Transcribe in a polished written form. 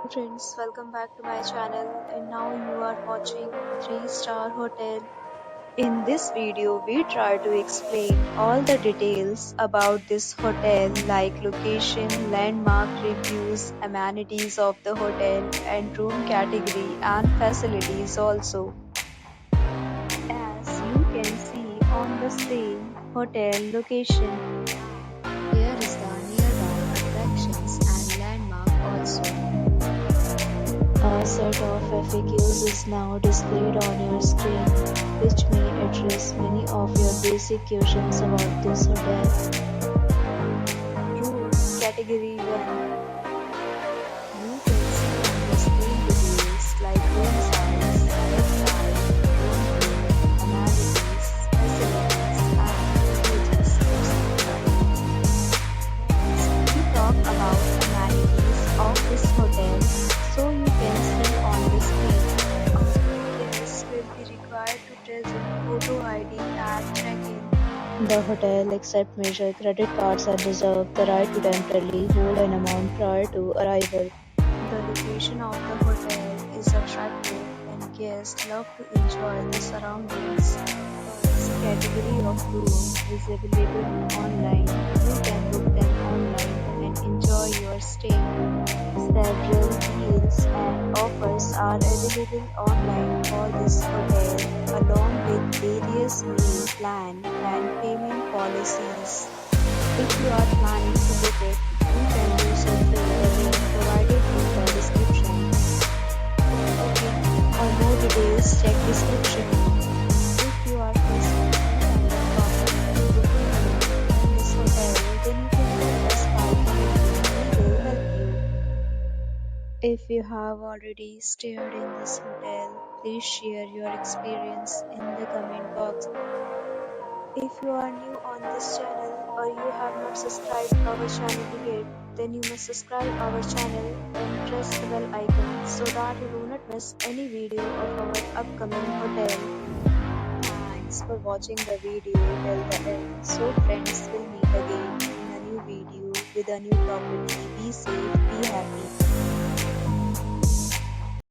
Friends, welcome back to my channel and now you are watching 3-star hotel. In this video, we try to explain all the details about this hotel like location, landmark reviews, amenities of the hotel and room category and facilities also. As you can see on the screen, hotel location. Here is the nearby attractions and landmark also. A set of FAQs is now displayed on your screen, which may address many of your basic questions about this hotel. Room Category 1. You can see on the screen details like room size, bed type, room name, amenities, facilities, and pages for subscribe. We talk about amenities of this hotel. So you can see on the screen. Guests will be required to present photo ID at check-in. The hotel accepts major credit cards and reserves the right to temporarily hold an amount prior to arrival. The location of the hotel is attractive and guests love to enjoy the surroundings. First category of room is available online. You can book them online and enjoy your stay. Several deals and offers are available online for this hotel, along with various meal plan and payment policies. If you are planning to book it, you can do so through the link provided in the description. Okay, for more details, check description. If you are facing any kind of problem in booking a room in this hotel, then you can let us by commenting. We will help you. If you have already stayed in this hotel, please share your experience in the comment box. If you are new on this channel or you have not subscribed our channel yet, then you must subscribe our channel and press the bell icon so that you do not miss any video of our upcoming hotel. Thanks for watching the video till the end. So friends, will meet again in a new video with a new property. Be safe, be happy.